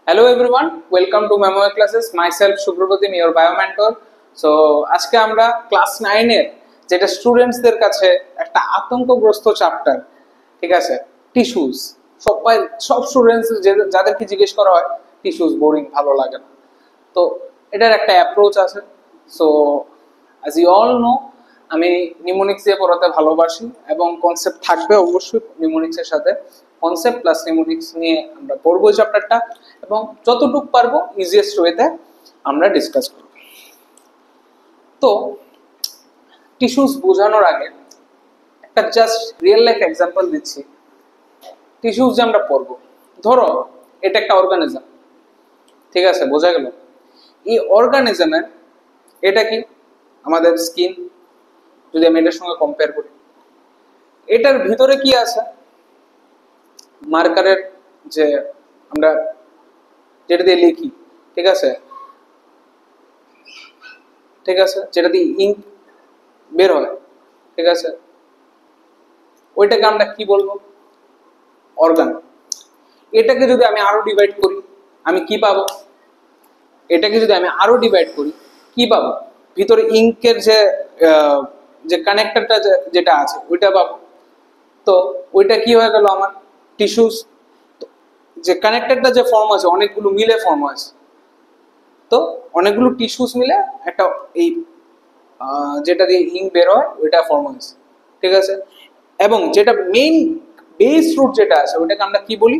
Hello everyone, welcome to Memory Classes. Myself Shubhrotim, your bio mentor. So আজকে আমরা class 9 এর যেটা স্টুডেন্টসদের কাছে একটা আতঙ্কগ্রস্ত চ্যাপ্টার, ঠিক আছে, টিস্যুস। সব স্টুডেন্টস যাদেরকে জিজ্ঞেস করা হয় টিস্যুস বোরিং, ভালো লাগে না, তো এটার একটা অ্যাপ্রোচ আছে। So as you all know, আমি নিউমোনিক্স দিয়ে পড়াতে ভালোবাসি এবং কনসেপ্ট থাকবে অবশ্যই নিউমোনিক্সের সাথে। কনসেপ্ট প্লাস নিউমোনিক্স নিয়ে আমরা পড়বো চ্যাপ্টারটা এবং যতটুকু পারবো ইজিয়েস্ট ওয়েতে আমরা ডিসকাস করব। তো টিস্যুস বোঝানোর আগে একটা জাস্ট রিয়েল লাইফ এক্সাম্পল দিচ্ছি। টিস্যুস যে আমরা পড়বো, ধরো এটা একটা অর্গানিজম, ঠিক আছে, বোঝা গেল। এই অর্গানিজমের এটা কি আমাদের স্কিন, যদি আমি এটার সঙ্গে কম্পেয়ার করি, এটার ভিতরে কি আছে, মার্কারের যে আমরা যেটা দিয়ে লিখি, ঠিক আছে, যেটা দিয়ে ইঙ্ক বের হয়, ঠিক আছে, ওইটাকে আমরা কি বলবো, অর্গান। এটাকে যদি আমি আরো ডিভাইড করি, আমি কি পাবো, এটাকে যদি আমি আরো ডিভাইড করি কি পাবো, ভিতরে ইঙ্কের যে কানেক্টরটা যেটা আছে ওইটা পাবো। তো ওইটা কি হয়ে গেল আমার টিস্যুস। যে কানেক্টরটা যে ফর্ম আছে, অনেকগুলো মিলে ফর্ম আছে, তো অনেকগুলো টিস্যুস মিলে একটা এই যেটা দিয়ে ইঙ্ক বের হয় ওইটা ফর্ম হয়েছে, ঠিক আছে। এবং যেটা মেইন বেস রুট যেটা আছে ওইটাকে আমরা কি বলি,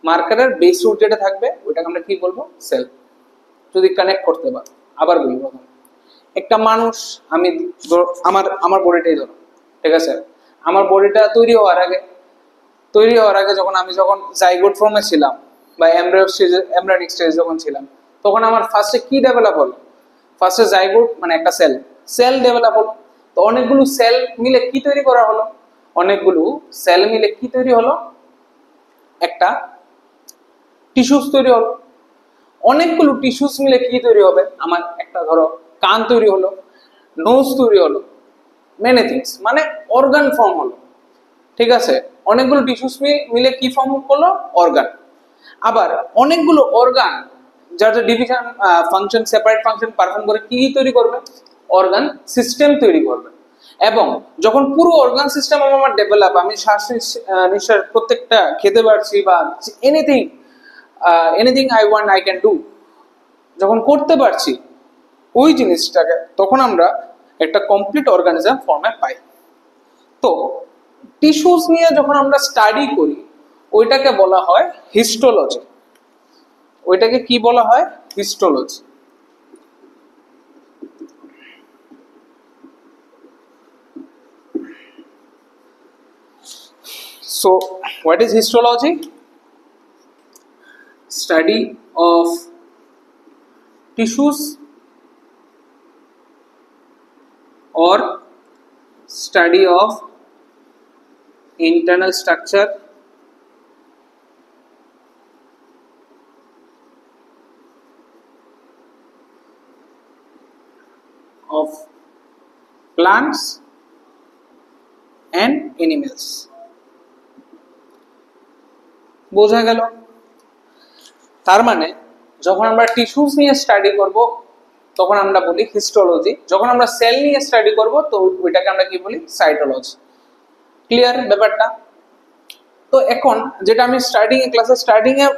মার্কারের বেস রুট যেটা থাকবে ওইটাকে আমরা কি বলবো, সেল। যদি কানেক্ট করতে পারো, আবার বলি, প্রথম একটা মানুষ, আমি আমার বডিটাই ধরো, ঠিক আছে, আমার বডিটা তৈরি হওয়ার আগে যখন জাইগোট ফর্মে ছিলাম বা এমব্রায়োনিক স্টেজ যখন ছিলাম, তখন আমার ফার্স্টে কি ডেভেলপ হলো, ফার্স্টে জাইগোট মানে একটা সেল ডেভেলপ হলো। তো অনেকগুলো সেল মিলে কি তৈরি করা হলো, একটা টিস্যুস তৈরি হলো। অনেকগুলো টিস্যুস মিলে কি তৈরি হবে, আমার একটা ধরো কান তৈরি হলো, নোজ তৈরি হলো, মেনি থিংস, মানে অর্গান ফর্ম হলো, ঠিক আছে। অনেকগুলো টিস্যুস মিলে কি ফর্ম করলো, অর্গান। আবার অনেকগুলো অর্গান যার division function, separate function perform করে কি তৈরি করবে, অর্গান সিস্টেম তৈরি করবে। এবং যখন পুরো অর্গান সিস্টেম আমার ডেভেলপ, আমি শ্বাস নিঃশ্বাস প্রত্যেকটা খেতে পারছি বা anything I want I can do, যখন করতে পারছি ওই জিনিসটাকে, তখন আমরা একটা কমপ্লিট অর্গানিজম ফর্মে পাই। তো টিস্যুস নিয়ে যখন আমরা স্টাডি করি ওইটাকে বলা হয় হিস্টোলজি। ওইটাকে কি বলা হয়, histology. So what is histology? Study of tissues or study of internal structure of plants and animals. বোঝা গেল? তার মানে যখন আমরা টিস্যুস নিয়ে স্টাডি করব তখন আমরা বলি হিস্টোলজি, যখন আমরা সেল নিয়ে স্টাডি করব তো ওইটাকে আমরা কি বলি, সাইটোলজি। ক্লিয়ার ব্যাপারটা? তো এখন যেটা আমি ক্লাসের স্টার্টিং এ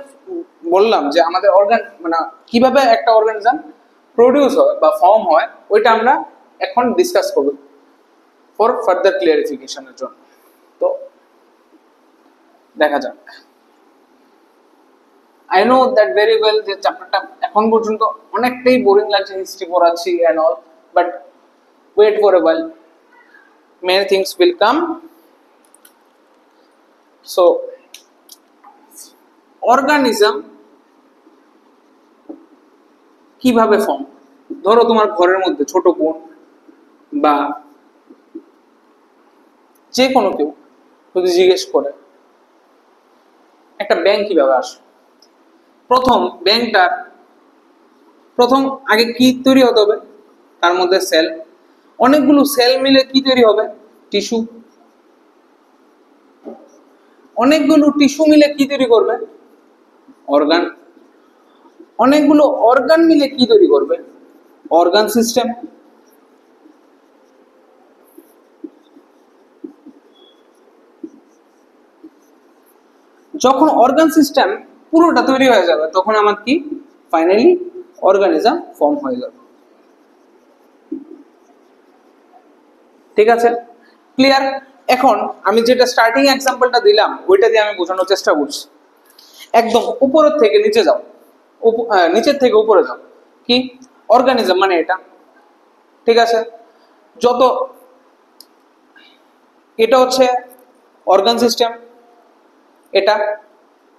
বললাম যে আমাদের অর্গান মানে কিভাবে একটা অর্গানিজম প্রডিউস হয় বা ফর্ম হয়, ওইটা আমরা এখন ডিসকাস করব ফর ফার্দার ক্লিয়ারিফিকেশনের জন্য। তো দেখা যাক। I know that very well যে চ্যাপ্টারটা এখন পর্যন্ত অনেকটাই বোরিং লাগছে, হিস্ট্রি পড়াচ্ছি and all, but wait for a while, many things will come. So organism কিভাবে ফর্ম, ধরো তোমার ঘরের মধ্যে ছোট বোন বা যে কোনো কেউ যদি জিজ্ঞেস করে একটা ব্যাঙ কিভাবে আসে, প্রথম আগে কি তৈরি হতে হবে, তার মধ্যে সেল, অনেকগুলো সেল মিলে কি তৈরি হবে, টিস্যু। অনেকগুলো টিস্যু মিলে কি তৈরি করবে? অর্গান। অনেকগুলো অর্গান মিলে কি তৈরি করবে? Organ system. যখন অর্গান সিস্টেম পুরোটা তৈরি হয়ে যাবে তখন আমার কি ফাইনালি অর্গানিজম ফর্ম হয়ে যাবে। ঠিক আছে, ক্লিয়ার? এখন আমি যেটা স্টার্টিং এক্সাম্পলটা দিলাম ওইটা দিয়ে আমি বোঝানোর চেষ্টা করছি। একদম উপরের থেকে নিচে যাও, নিচের থেকে উপরে যাও। কি অর্গানিজম মানে এটা, ঠিক আছে? যত এটা হচ্ছে অর্গান সিস্টেম, এটা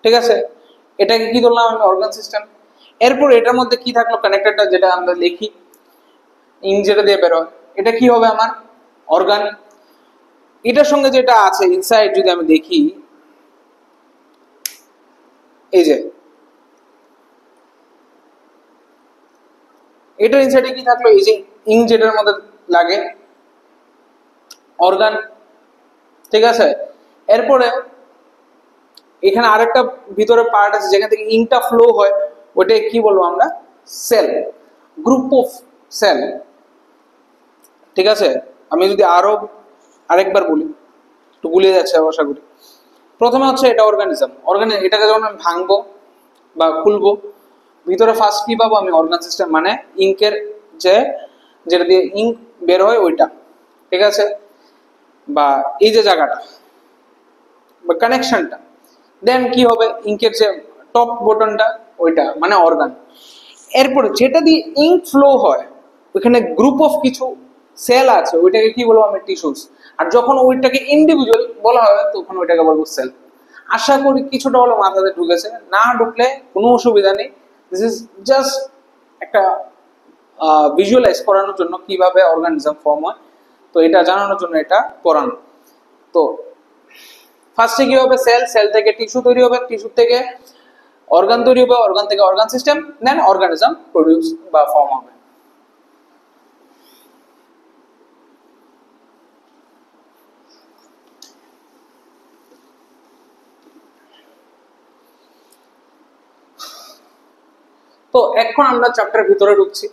ঠিক আছে, এটাকে কি ধরলাম আমি অর্গান সিস্টেম। এরপর এটার মধ্যে কি থাকলো কানেক্টরটা, যেটা আমরা লিখি ইন যেটা দিয়ে বেরোয়, এটা কি হবে আমার অর্গান। এটার সঙ্গে যেটা আছে ইনসাইড যদি আমি দেখি, এই যে এটার ইনসাইডে কি থাকলো, এই যে ইং যেটার মধ্যে লাগে অর্গান, ঠিক আছে? এরপরে এখানে আরেকটা ভিতরে পার্ট আছে যেখান থেকে ইংটা ফ্লো হয়, ওটাকে কি বলবো আমরা? সেল, গ্রুপ অফ সেল, ঠিক আছে? আমি যদি আরেকবার বলি, একটু গুলিয়ে যাচ্ছে আশা করি। প্রথমে হচ্ছে এটা অর্গানিজম, এটাকে যখন আমি ভাঙবো বা খুলবো, ভিতরে ফার্স্ট কি পাবো আমি? অর্গান সিস্টেম, মানে ইঙ্কের যেটা দিয়ে ইঙ্ক বের হয় ওইটা, ঠিক আছে? বা এই যে জায়গাটা বা কানেকশনটা, দেন কি হবে? ইঙ্কের যে টপ বটনটা ওইটা মানে অর্গান। এরপর যেটা দিয়ে ইঙ্ক ফ্লো হয় ওইখানে গ্রুপ অফ কিছু সেল আছে, ওইটাকে কি বলবো আমি? টিস্যুস। আর যখন ওইটাকে ইন্ডিভিজুয়াল বলা হয় তখন ওইটাকে বলবো সেল। আশা করি কিছুটা হলো মাথাতে ঢুকেছে, না ঢুকলে কোনো অসুবিধা নেই। দিস ইজ জাস্ট একটা ভিজুয়ালাইজ করানোর জন্য কিভাবে অর্গানিজম ফর্ম হয়, তো এটা জানানোর জন্য এটা পড়ানো। তো ফার্স্টে কি হবে? সেল, সেল থেকে টিস্যু তৈরি হবে, টিস্যু থেকে অর্গান তৈরি হবে, অর্গান থেকে অর্গান সিস্টেম, দেন অর্গানিজম প্রডিউস বা ফর্ম হবে। তো এখন আমরা চ্যাপ্টার ভিতরে ঢুকছি।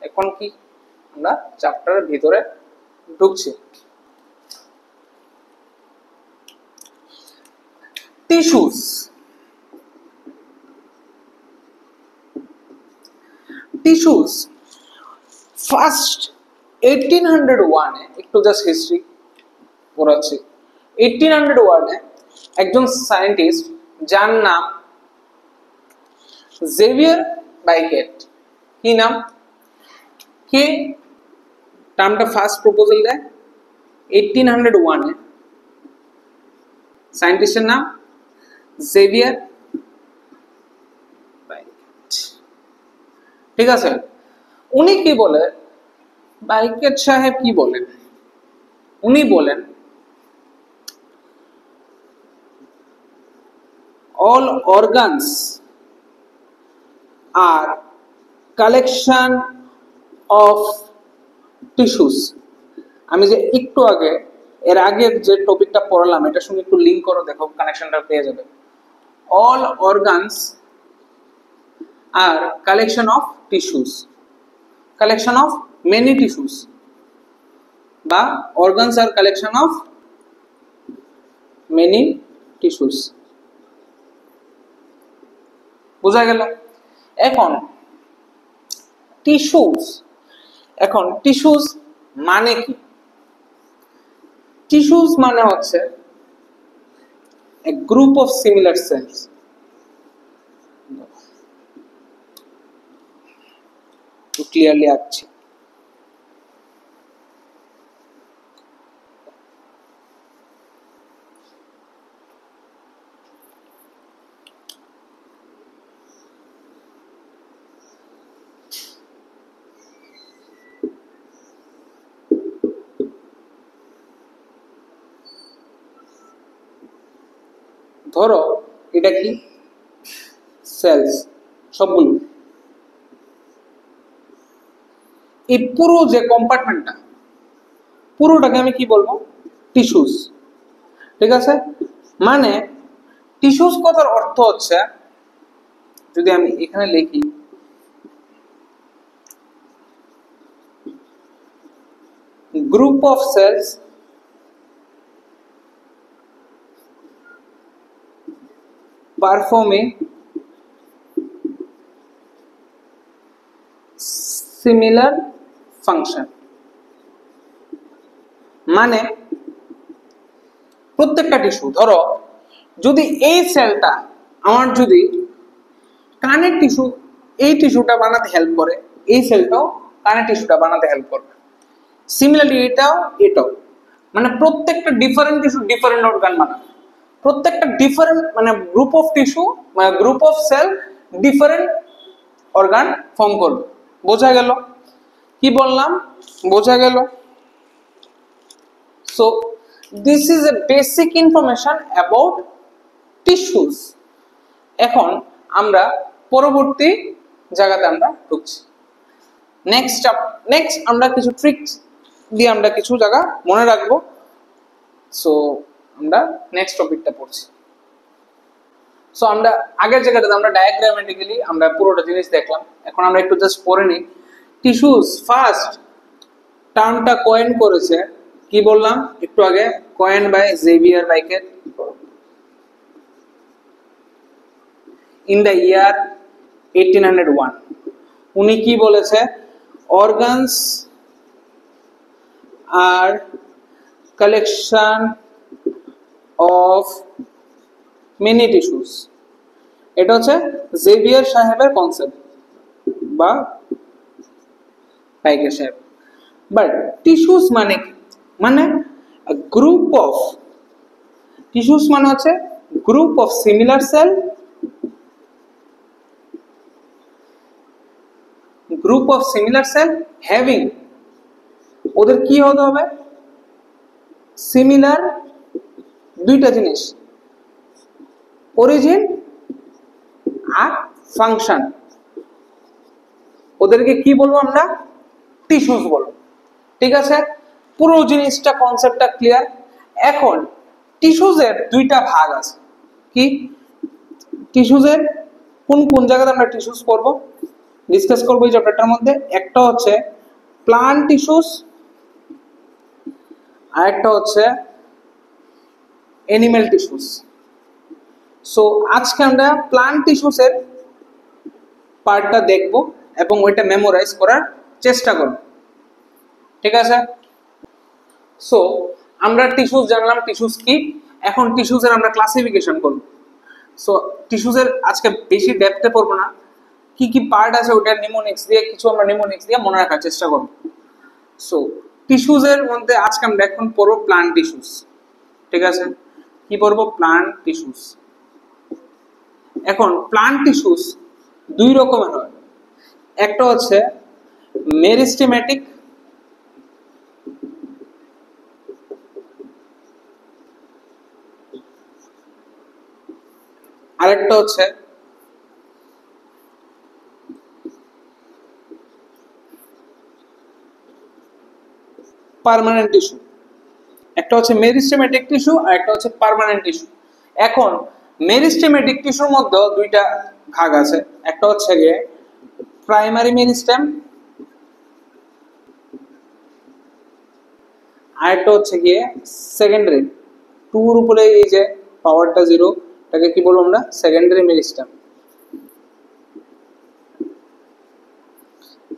এখন কি আমরা চ্যাপ্টারের ভিতরে ঢুকছি। টিস্যুস, টিস্যুস ফার্স্ট 1801 এ, একটু জাস্ট হিস্ট্রি পড়াচ্ছি। 1801 এ একজন সায়েন্টিস্ট যার নাম জেভিয়ার বাইকেট, কি নাম? কে টার্মটা ফার্স্ট প্রপোজাল দেয় 1801 এ, সায়েন্টিস্টের নাম জেভিয়ার বাইকেট, ঠিক আছে? উনি কি বলে, বাইকেট সাহেব কি বলেন? উনি বলেন all organs are collection of tissues। আমি যে একটু আগে এর আগের যে টপিকটা পড়ালাম এটার সঙ্গে একটু লিংক করো, দেখো কানেকশনটা পেয়ে যাবে। all organs are collection of tissues, collection of many tissues, বা organs are collection of many tissues। বোঝা গেল? এখন টিস্যুস, এখন টিস্যুস মানে কি? টিস্যুস মানে হচ্ছে a group of similar cells। তো ক্লিয়ারলি আসছে। ধরো এটা কি সেলস, সবগুলো, এই পুরো যে কম্পার্টমেন্টটা পুরোটাকে আমি কি বলবো? টিস্যুস। ঠিক আছে, মানে টিস্যুস কথার অর্থ হচ্ছে, যদি আমি এখানে লিখি group of cells performing similar function, মানে প্রত্যেকটা টিস্যু, ধরো যদি এই সেলটা আমার যদি কানের টিস্যু, এই টিস্যুটা বানাতে হেল্প করে, এই সেলটাও কানের টিস্যুটা বানাতে হেল্প করবে। সিমিলারলি এটাও এটাও, মানে প্রত্যেকটা ডিফারেন্ট টিস্যু ডিফারেন্ট অর্গান বানাবে, প্রত্যেকটা ডিফারেন্ট মানে গ্রুপ অফ টিস্যু মানে group of cell different organ form করবে। বোঝা গেল কি বললাম? বোঝা গেল? So this is a basic information about tissues. এখন আমরা পরবর্তী জায়গাতে আমরা ঢুকছি। নেক্সট আমরা কিছু ট্রিক্স দিয়ে আমরা কিছু জায়গা মনে রাখবো। সো আমরা নেক্সট টপিকটা পড়ছি। সো আমরা আগের জায়গাটাতে আমরা ডায়াগ্রামেটিক্যালি আমরা পুরোটা জিনিস দেখলাম। এখন আমরা একটু জাস্ট পড়ে নিই। টিস্যুস ফার্স্ট টার্মটা কয়েন করেছে, কি বললাম একটু আগে, coined by Xavier Bichat in the year 1801। উনি কি বলেছে? Organs R collection of many tissues. এটা হচ্ছে জেভিয়ার সাহেবের কনসেপ্ট বা বাইকের সাহেব। বাট টিস্যুস মানে কি? মানে গ্রুপ অফ টিস্যুস মানে হচ্ছে group of similar cell, group of similar cell having, ওদের কি হতে হবে? সিমিলার দুইটা জিনিস, অরিজিন আর ফাংশন। ওদেরকে কি বলবো আমরা? টিস্যুস বলবো। ঠিক আছে, পুরো জিনিসটা কনসেপ্টটা ক্লিয়ার। এখন টিস্যুসের দুইটা ভাগ আছে। কি টিস্যুসের কোন কোন জায়গাতে আমরা টিস্যুস করব ডিসকাস করবো এই চ্যাপ্টারটার মধ্যে? একটা হচ্ছে প্লান্ট টিস্যুস, আর একটা হচ্ছে অ্যানিমাল টিস্যুস। সো আজকে আমরা প্লান্ট টিস্যুসের পার্টটা দেখব এবং ওইটা মেমোরাইজ করার চেষ্টা করব। ঠিক আছে, সো আমরা টিস্যুস জানলাম টিস্যুস কি। এখন টিস্যুসের আমরা ক্লাসিফিকেশন করব। সো টিস্যুসের আজকে বেশি ডেপথে পড়বো না, কি কি পার্ট আছে ওটার নিমোনিক্স দিয়ে কিছু আমরা নিমোনিক্স দিয়ে মনে রাখার চেষ্টা করব। সো টিস্যুসের মধ্যে আজকে আমরা এখন পড়বো প্লান্ট টিস্যুস। ঠিক আছে, কি পড়বো? Plant tissues. এখন প্লান্ট টিস্যুস দুই রকমের হয়। একটা হচ্ছে মেরিস্টেমেটিক, আরেকটা হচ্ছে পার্মানেন্ট টিস্যু। একটা হচ্ছে মেরিস্টেমেটিক টিস্যু আর একটা হচ্ছে পার্মানেন্ট টিস্যু। এখন মেরিস্টেমেটিক টিস্যুর মধ্যে দুইটা ভাগ আছে। একটা হচ্ছে গিয়ে প্রাইমারি মেরিস্টেম, আর একটা হচ্ছে গিয়ে সেকেন্ডারি। টুর উপরে এই যে পাওয়ারটা জিরো, এটাকে কি বলবো আমরা? Secondary meristem.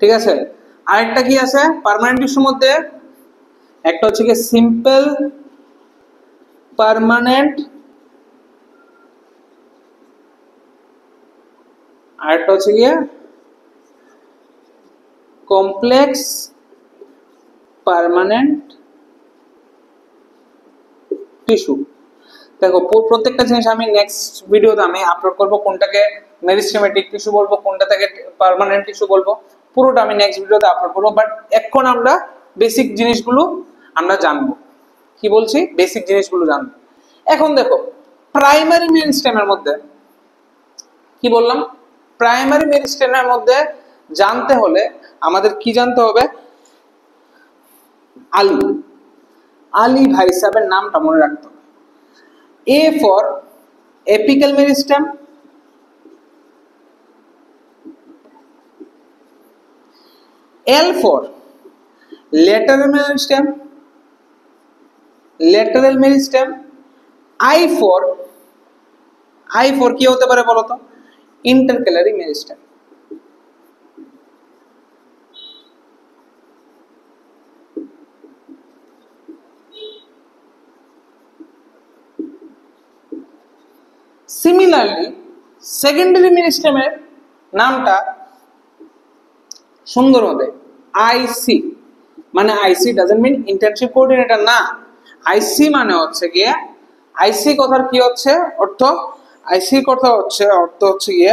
ঠিক আছে, আরেকটা কি আছে পার্মানেন্ট টিস্যুর মধ্যে? একটা হচ্ছে কি সিম্পল পার্মানেন্ট, আরেকটা হচ্ছে গিয়ে কমপ্লেক্স পার্মানেন্ট টিস্যু। দেখো প্রত্যেকটা জিনিস আমি নেক্সট ভিডিওতে আমি আপলোড করব, কোনটাকে মেরিস্টেমেটিক টিস্যু বলবো, কোনটাকে পার্মানেন্ট টিস্যু বলবো, পুরোটা আমি নেক্সট ভিডিওতে আপলোড করবো। বাট এখন আমরা বেসিক জিনিসগুলো আমরা জানবো। কি বলছি? বেসিক জিনিসগুলো জানবো। এখন দেখো প্রাইমারি মেরিস্টেমের মধ্যে কি বললাম? প্রাইমারি মেরিস্টেমের মধ্যে জানতে হলে আমাদের কি জানতে হবে? আলু। আলী ভাই সাহেবের নামটা মনে রাখতে হবে। A for apical meristem, L for lateral meristem, lateral meristem, I for কি হতে পারে বলতো? ইন্টারক্যালারি মেরিস্টেম। সিমিলারলি সেকেন্ডারি মেরিস্টেমের নামটা সুন্দর হবে আইসি, মানে আইসি ডাজন্ট মিন ইন্টার্নশিপ কোঅর্ডিনেটর না, আইসি মানে হচ্ছে গিয়ে, আইসি কথার কি হচ্ছে অর্থ, আইসি কথা হচ্ছে অর্থ হচ্ছে গিয়ে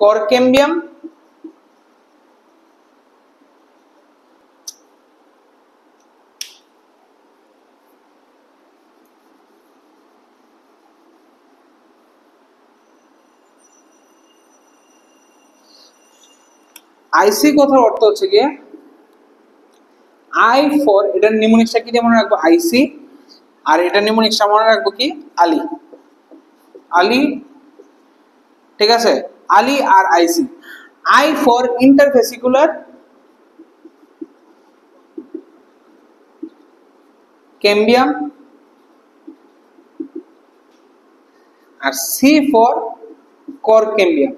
কর ক্যাম্বিয়াম আইসি কথার অর্থ হচ্ছে গিয়ে আই ফর, এটার নিমোনিক্সটা কি দিয়ে মনে রাখবো? আইসি। আর এটা নিমোনিক্সটা মনে রাখবো কি? আলী। আলী, ঠিক আছে, আলী আর IC. I for interfascicular cambium, আর সি ফর কর ক্যাম্বিয়াম।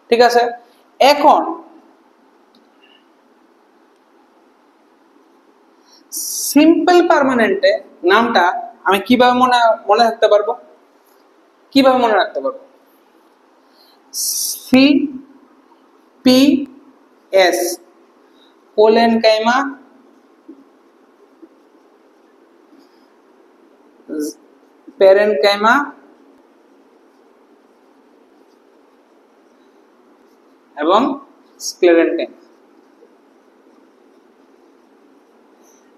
ঠিক আছে, এখন সিম্পল পার্মানেন্টে নামটা আমি কিভাবে মনে রাখতে পারবো? কিভাবে মনে রাখতে পারবো? C P S collenchyma parenchyma এবং স্ক্লেরেন্টাইন।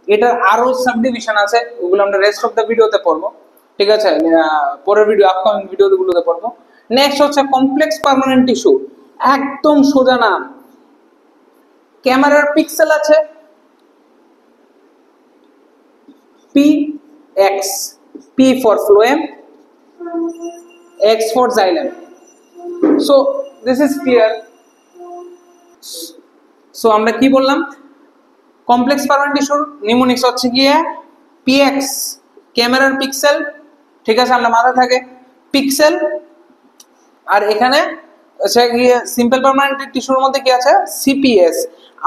এটার আরো সাবডিভিশন আছে, ওগুলো আমরা রেস্ট অফ দ্য ভিডিওতে পড়বো। ঠিক আছে, পরের ভিডিও, আপকামিং ভিডিওগুলোতে পড়বো। নেক্সট হচ্ছে কমপ্লেক্স পার্মানেন্ট টিস্যু, একদম সোজা নাম। ক্যামেরার পিক্সেল আছে P x, P for phloem, x for xylem. So this is clear. So আমরা কি বললাম? কমপ্লেক্স পার্মানেন্ট টিস্যুর নিমোনিক্স হচ্ছে গিয়ে পিএক্স, ক্যামেরার পিক্সেল। ঠিক আছে, আমরা মাথায় থাকে পিক্সেল। আর এখানে হচ্ছে গিয়ে সিম্পল পার্মানেন্ট টিস্যুর মধ্যে কি আছে? সিপিএস।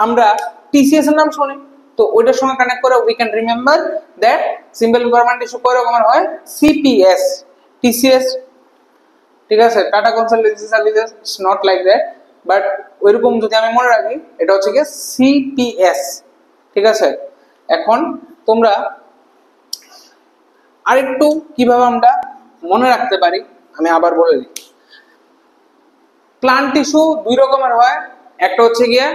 আমরা টিসিএস এর নাম শুনি, তো ওইটার সঙ্গে কানেক্ট করে we can remember that simple permanent tissue কয় রকমের হয়? CPS, TCS. ঠিক আছে, tata consultancy services not like that, but ওইরকম যদি আমি মনে রাখি, এটা হচ্ছে গিয়ে সিপিএস। ঠিক আছে, এখন তোমরা আরেকটু কিভাবে আমরা মনে রাখতে পারি আমি আবার বলে দিই। প্লান্ট টিস্যু দুই রকমের হয়, একটা হচ্ছে গিয়ে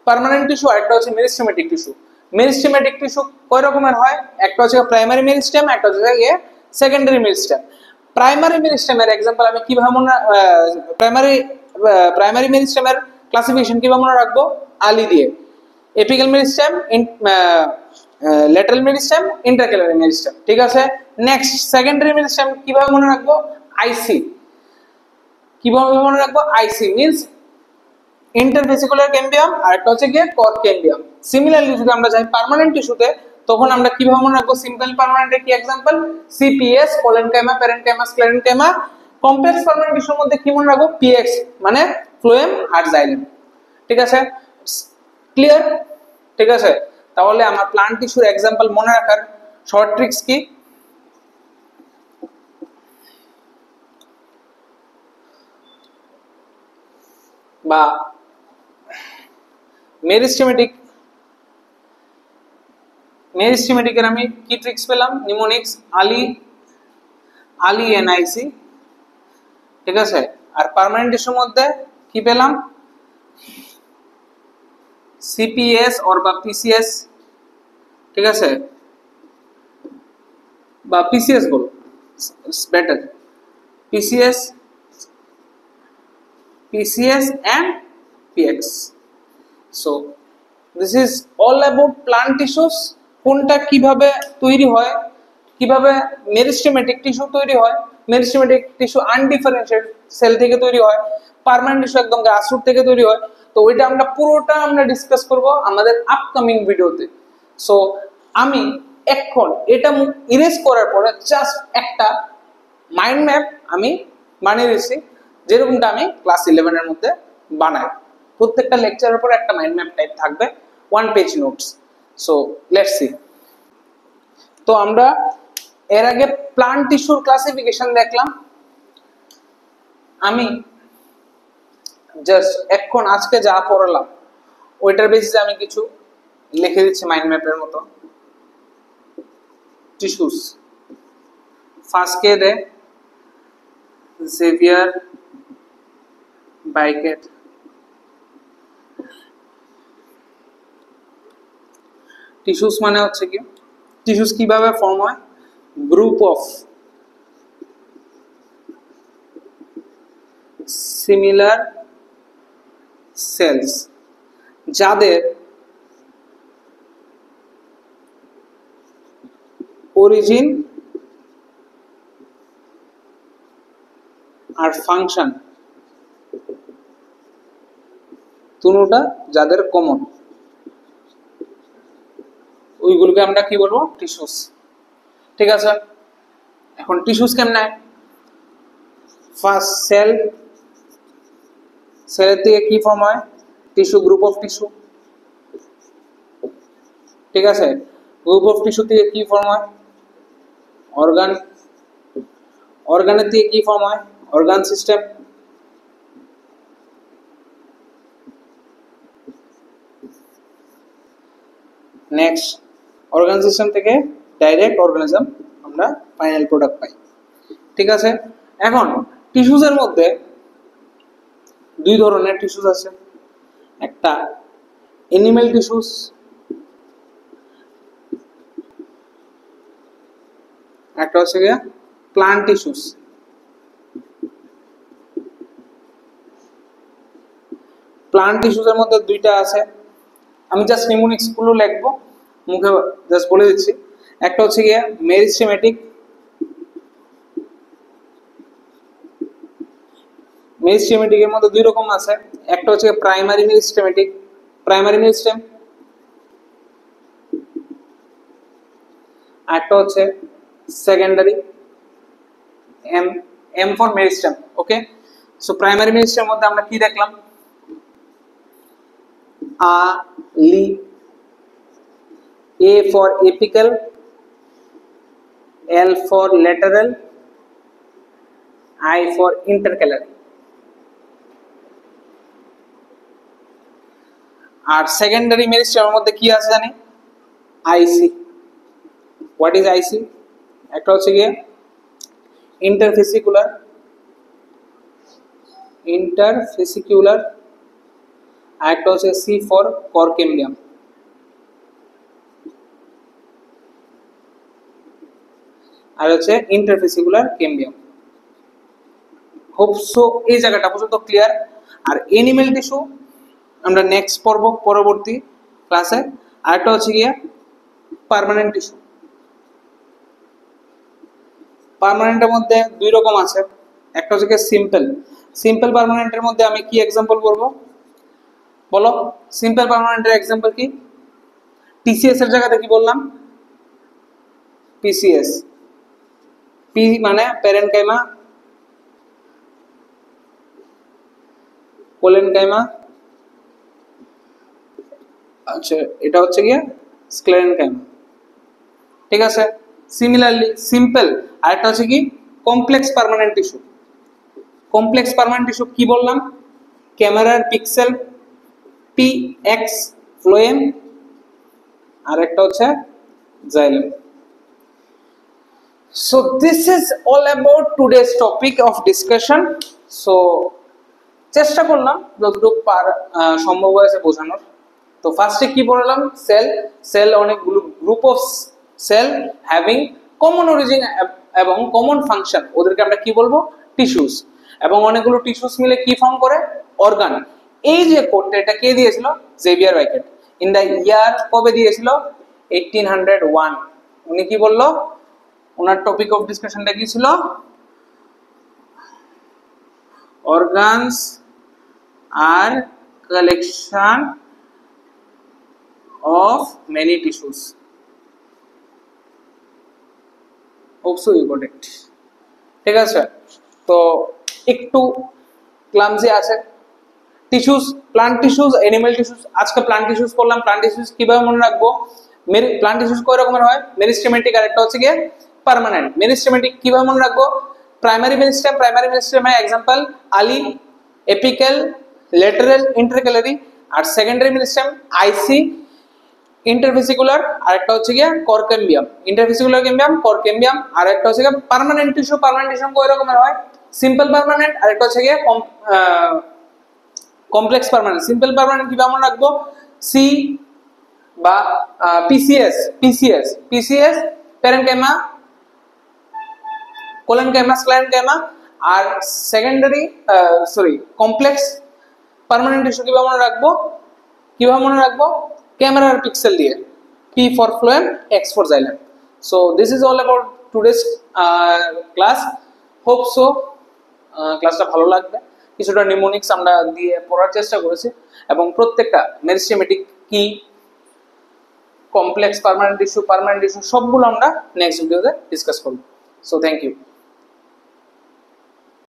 পার্মানেন্ট টিস্যু আর একটা হচ্ছে মেরিস্টেমেটিক টিস্যু। মেরিস্টেমেটিক টিস্যু কয় রকমের হয়? একটা হচ্ছে প্রাইমারি মেরিস্টেম, একটা হচ্ছে গিয়ে সেকেন্ডারি মেরিস্টেম। প্রাইমারি মেরিস্টেমের এক্সাম্পল আমি কিভাবে প্রাইমারি মেরিস্টেমের ক্লাসিফিকেশন কিভাবে মনে রাখবো? আলী দিয়ে। Apical meristem, lateral meristem, ইন্টারক্যালারি meristem. ঠিক আছে, নেক্সট সেকেন্ডারি মেরিস্টেম কিভাবে মনে রাখবো? আইসি। কিভাবে মনে রাখবো? আইসি মিন্স ইন্টারভেসিকুলার ক্যাম্বিয়াম, আর একটা হচ্ছে গিয়ে কর ক্যাম্বিয়াম। সিমিলারলি যদি আমরা যাই পার্মানেন্ট টিস্যুতে, তখন আমরা কিভাবে মনে রাখবো? সিম্পল পার্মানেন্টের কি example? CPS, collenchyma, parenchyma, sclerenchyma. Complex permanent টিস্যুর মধ্যে কি মনে রাখবো? পিএক্স, মানে ফ্লোয়েম আর জাইলেম। ঠিক আছে, ক্লিয়ার? ঠিক আছে, তাহলে আমার প্লান্ট টিস্যুর এক্সাম্পল মনে রাখার শর্ট ট্রিক্স কি? বা মেরিস্টেমেটিকের আমি কি ট্রিক্স পেলাম? Mnemonics Ali NIC. ঠিক আছে, আর পার্মানেন্ট টিস্যুর মধ্যে কি পেলাম? সিপিএস অর বা পিসিএস। ঠিক আছে, বা পিসিএস বলো, better. PCS and PX. So this is all about plant tissues, কোনটা কিভাবে তৈরি হয়, কিভাবে মেরিস্টেমেটিক টিস্যু তৈরি হয়, মেরিস্টেমেটিক টিস্যু আনডিফারেন্সিয়েটেড সেল থেকে তৈরি হয়, পার্মানেন্ট টিস্যু একদম গ্রাসরুট থেকে তৈরি হয়। তো ওইটা আমরা পুরোটা ডিসকাস করব আমাদের আপকামিং ভিডিওতে। সো আমি এখন এটা ইরেজ করার পরে জাস্ট একটা মাইন্ড ম্যাপ আমি বানিয়ে দিচ্ছি, যেরকমটা আমি ক্লাস 11 এর মধ্যে বানাই। প্রত্যেকটা লেকচারের পর একটা মাইন্ড ম্যাপ টাইপ থাকবে, 1 page notes. So let's see. তো আমরা এর আগে প্লান্ট টিস্যুর ক্লাসিফিকেশন দেখলাম। আমি জাস্ট এখন আজকে যা পড়ালাম ওইটার বেসিসে আমি কিছু লিখে দিচ্ছি মাইন্ড ম্যাপের মতো। টিস্যুস ফার্স্ট কে দে জেভিয়ার বাইকেট। টিস্যুস মানে হচ্ছে কি, টিস্যুস কিভাবে ফর্ম হয়, গ্রুপ অফ সিমিলার সেলস যাদের অরিজিন আর ফাংশন দুটোটা যাদের কমন, ওইগুলোকে আমরা কি বলবো, টিস্যুস। ঠিক আছে, এখন টিস্যুস কেমনে, ফার্স্ট সেল, সেলের থেকে কি ফর্ম হয়, টিস্যু, গ্রুপ অফ টিস্যু। ঠিক আছে, গ্রুপ অফ টিস্যু থেকে কি ফর্ম হয়, অর্গান, অর্গানের থেকে কি ফর্ম হয়, organ system. Next organ system থেকে ডাইরেক্ট অর্গানিজম আমরা ফাইনাল প্রোডাক্ট পাই। ঠিক আছে, এখন টিস্যুসের মধ্যে দুই ধরনের টিস্যুস আছে, একটা এনিম্যাল টিস্যুস, একটা হচ্ছে গিয়ে প্লান্ট টিস্যুস। প্লান্ট টিস্যুসের মধ্যে দুইটা আছে, আমি জাস্ট নিউমোনিক্স গুলো লিখবো, মুখে জাস্ট বলে দিচ্ছি। একটা হচ্ছে গিয়ে মেরিস্টেমেটিক, মেরিস্টেমেটিক এর মধ্যে দুই রকম আছে, একটা হচ্ছে প্রাইমারি মেরিস্টেমেটিক, প্রাইমারি মেরিস্টেম, আর একটা হচ্ছে secondary, M, M for meristem. Okay, so primary মেরিস্টেমের মধ্যে আমরা কি দেখলাম, আ লি, A for apical, L for lateral, I for intercalary। আর সেকেন্ডারি মেরিস্টেমের মধ্যে কি আছে জানি, আইসি। হোয়াট ইজ আইসি, একটা হচ্ছে গিয়ে ইন্টারফেসিকুলার, ইন্টারফেসিকুলার, আর একটা হচ্ছে সি ফর কর্কেমিয়াম। আর হচ্ছে ইন্টারফেসিকুলার ক্যাম্বিয়াম। হোপ সো এই জায়গাটা পর্যন্ত ক্লিয়ার। আর এনিম্যাল টিস্যু আমরা নেক্সট পড়ব পরবর্তী ক্লাসে। আরেকটা হচ্ছে গিয়ে পার্মানেন্ট টিস্যু। পার্মানেন্টের মধ্যে দুই রকম আছে, একটা হচ্ছে গিয়ে সিম্পল। সিম্পল পার্মানেন্টের মধ্যে আমি কি এক্সাম্পল বলবো, বলো সিম্পল পার্মানেন্টের এক্সাম্পল কি, টিসিএস এর জায়গাতে কি বললাম, পিসিএস। পি মানে প্যারেনকাইমা, কোলেনকাইমা, আচ্ছা এটা হচ্ছে গিয়ে স্ক্লেরেনকাইমা। ঠিক আছে, সিমিলারলি সিম্পল আরেকটা হচ্ছে কি complex permanent tissue. Complex permanent tissue কি বললাম, ক্যামেরার পিক্সেল, পি এক্স ফ্লোয়েম, আর একটা হচ্ছে xylem. So this is all about today's topic of discussion. So চেষ্টা করলাম যতটুকু সম্ভব হয়েছে বোঝানোর। তো ফার্স্টে কি বললাম, সেল, সেল অনেকগুলো group of cell having common origin এবং কমন ফাংশন, ওদেরকে আমরা কি বলবো, টিস্যুস। এবং অনেকগুলো টিস্যুস মিলে কি ফর্ম করে, অর্গান। এই যে কোডটা এটা কে দিয়েছিল, জেভিয়ার বাইকেট। ইন দ্য ইয়ার কবে দিয়েছিল? 1801। উনি কি বললো? ওনার টপিক অফ ডিসকাশনটা কি ছিল? Organs R collection of many tissues. Also important. ঠিক আছে, তো একটু ক্লামজি আছে। Tissues, plant tissues, animal tissues. আজকে প্লান্ট টিস্যুস করলাম। প্লান্ট টিস্যুস কিভাবে মনে রাখবো? প্লান্ট টিস্যুস কয় রকমের হয়? মেরিস্টেমেটিক আর একটা হচ্ছে গিয়ে পার্মানেন্ট। মেরিস্টেমেটিক কিভাবে মনে রাখবো? প্রাইমারি মেরিস্টেম, প্রাইমারি মেরিস্টেমের এক্সাম্পল আলি, এপিক্যাল, ল্যাটারাল, ইন্টারক্যালারি। আর সেকেন্ডারি মেরিস্টেম আইসি, ইন্টারভেসিকুলার, আর একটা হচ্ছে গিয়ে করকেম্বিয়াম। ইন্টারভেসিকুলার ক্যাম্বিয়াম, করকেম্বিয়াম। আর একটা হচ্ছে গিয়ে পার্মানেন্ট টিস্যু। পার্মানেন্ট টিস্যু কয় রকমের হয়? সিম্পল পার্মানেন্ট, আর একটা হচ্ছে গিয়ে কমপ্লেক্স পার্মানেন্ট। সিম্পল পার্মানেন্ট কিভাবে মনে রাখবো? সি বা PCS, PCS, PCS, parenchyma, collenchyma, sclerenchyma. আর সেকেন্ডারি কমপ্লেক্স পার্মানেন্ট টিস্যু কিভাবে মনে রাখবো? কিভাবে মনে রাখবো? ক্যামেরার পিক্সেল দিয়ে। P for phloem, X for xylem. So this is all about today's class. Hope so ক্লাসটা ভালো লাগবে। কিছুটা নিউমোনিক্স আমরা দিয়ে পড়ার চেষ্টা করেছি এবং প্রত্যেকটা মেরিস্টেমেটিক কি, complex permanent tissue, permanent tissue সবগুলো আমরা নেক্সট ভিডিওতে ডিসকাস করব। So thank you.